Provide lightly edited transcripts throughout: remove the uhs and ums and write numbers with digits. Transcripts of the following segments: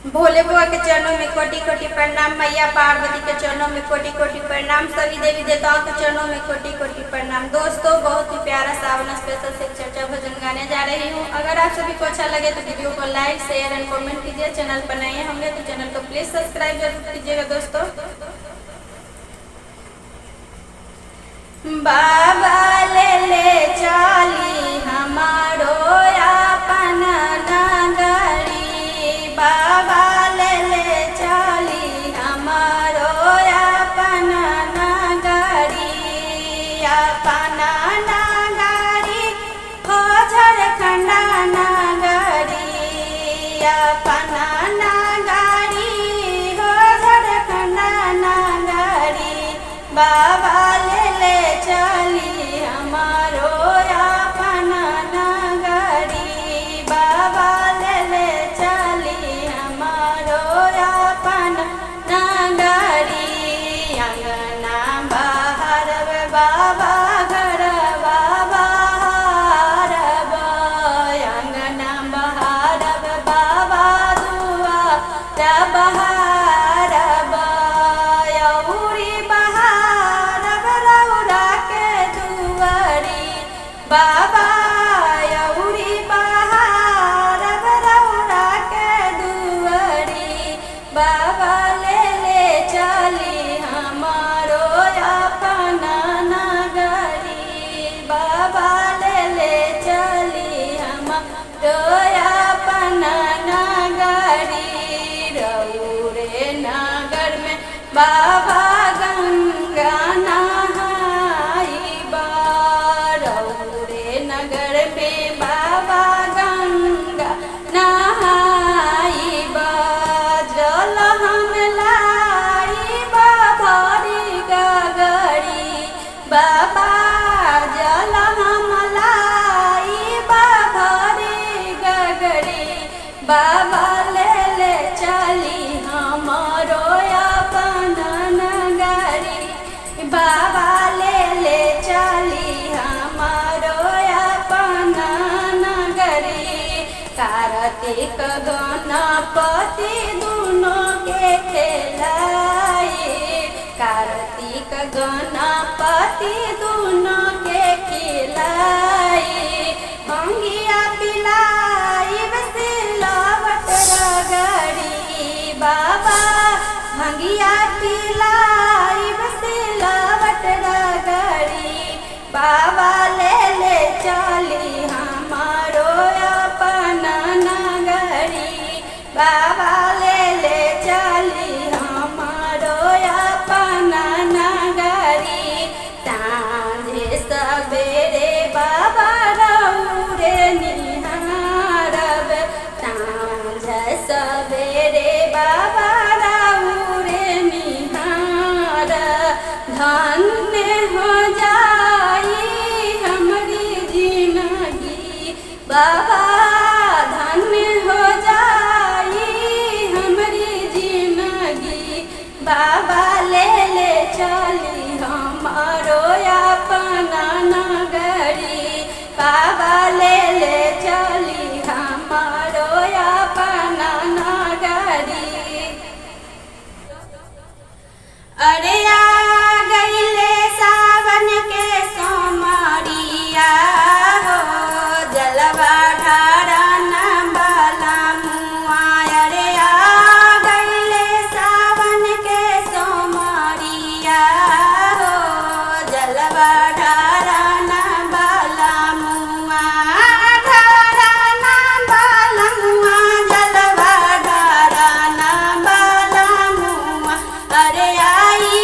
भोले बुआ के चरणों में कोटि कोटि प्रणाम, मैया पार्वती के चरणों में कोटि कोटि प्रणाम, सभी देवी देवताओं के चरणों में कोटि कोटि प्रणाम। दोस्तों, बहुत ही प्यारा सावन स्पेशल से चर्चा भजन गाने जा रही हूँ। अगर आप सभी को अच्छा लगे तो वीडियो को लाइक शेयर एंड कमेंट कीजिए। चैनल पर नए होंगे तो चैनल को प्लीज सब्सक्राइब जरूर कीजिएगा। दोस्तों, बाबा ले चाली हमारो अपन नगरी, बाबा ले चाली हमारो अपन नगरी, अपन नगरी हो झारखंड नगरी, अपन नगरी हो झारखंड नगरी, बाबा ले चली हमारो अपन नगरी, बाबा ले चली हमारो अपन नगरी। अंगना बाहर बाबा घर बाहर, अंगना बाहर बाबा दुआ बहार, बाबा यौरी बहार रौरा के दुआरी, बाबा ले चली हमारो अपन नगरी, बाबा ले चली हमारो अपन नगरी। रौरे नगर में बाबा गंगा नहाई, नगर में बाबा गंगा नहाई, जल हम लाई भरी गगरी, बाबा जल हम लाई भरी गगरी, बाबा ले चली हमारो अपन नगरी, बाबा ले चली हमारो अपन नगरी। कार्तिक गणपति दोनों के खिलाई, कार्तिक गणपति दोनों के खिलाई, भंगिया पिलाई सिलावट रगड़ी, बाबा भंगिया पिलाई सिलावट रगड़ी, बाबा ले चली हमारो अपन नगरी, बाबा ले चली हमारो अपन नगरी। सांझे सवेरे बाबा रौरे निहारब, सांझ सवेरे बाबा रौरे निहार, धन्य हो जाई हमारी जिंदगी, बाबा धन्य हो जाई हमारी जिंदगी, बाबा ले चली हमारो अपन नगरी, बाबा ले चली हमारो अपन नगरी। अरे आ गईले सावन के सोमरिया हो, जलवा ढारन बाला मुआ, अरे आ गईले सावन के सोमरिया हो, जलवा ढारन बाला मुआ, ढारन बाला मुआ, जलवा ढारन बाला मुआ, अरे आई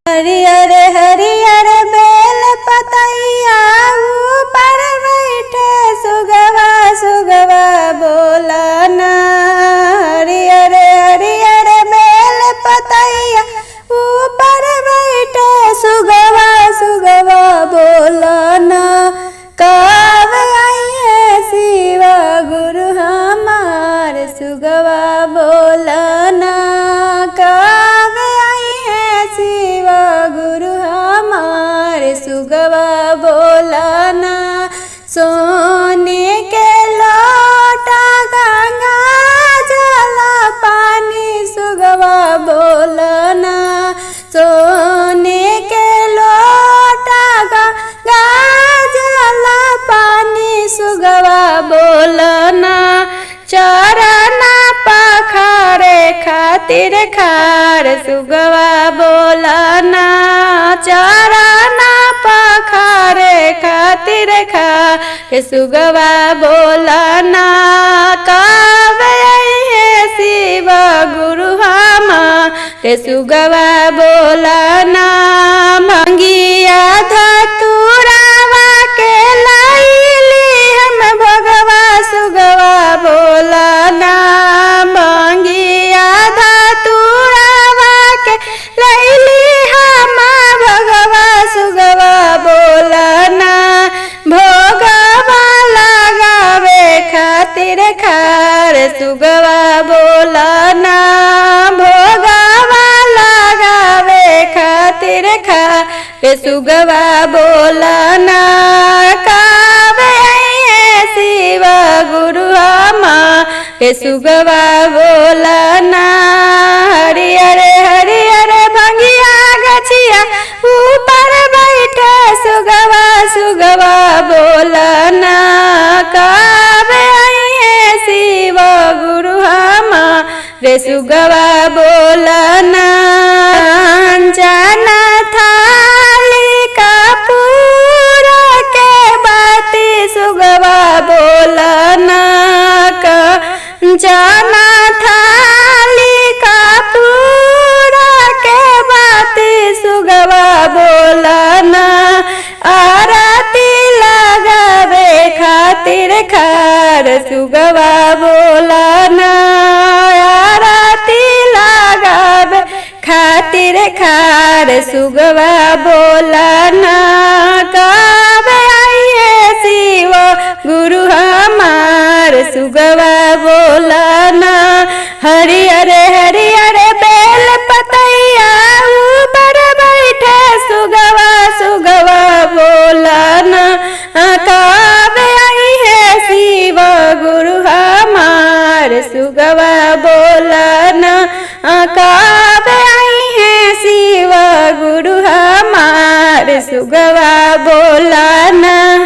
हरियर हरियर बेल पतैया ऊपर बैठे सुगवा सुगवा बोलना। हरियर हरियर बेल पतैया ऊपर बैठे सुगवा सुगवा बोलना। कब आइए शिव गुरु हमार सुगवा बोलना। कब आइए शिव गुरु हमार सुगवा बोलना। सोने के लोटा गंगा जल पानी सुगवा बोलना। सोने के लोटा गंगा जल पानी सुगवा बोलना। चरना पखारे खातिर खार सुगवा बोलना। चरना पखारे खातिर खार सुगवा बोलना। कब आइए शिव गुरु हमार सुगवा बोलना। भंगिया धतुरावा के लैली हम भगवा सुगवा बोलना। भंगिया धतुरावा के लैली हम भगवा सुगवा बोलना। भोगवा लगावे खातिर खार सुगवा बोलना। भोगवा लगावे खातिर खार सुगवा बोलना। कब आइए शिव गुरु हमार सुगवा बोलना। हरियर हरियर भंगिया गछिया ऊपर बैठे सुगवा सुगवा बोलना। कब आइए शिव गुरु हमार सुगवा बोलना। अंजना थाली कपूर के बाती सुगवा बोलना। कंचना थाली कपूर के बाती सुगवा बोलना। आरती लगावे खातिर खार सुगवा बोलना। आरती लगावे खातिर खार सुगवा बोलना। कब आइए शिव गुरु हमार सुगवा बोलना। हरियर हरियर बेल पतैया ऊपर बैठे सुगवा सुगवा बोलना। कब आइए शिव गुरु हमार सुगवा बोलना। कब आइए शिव गुरु हमार सुगवा बोलना।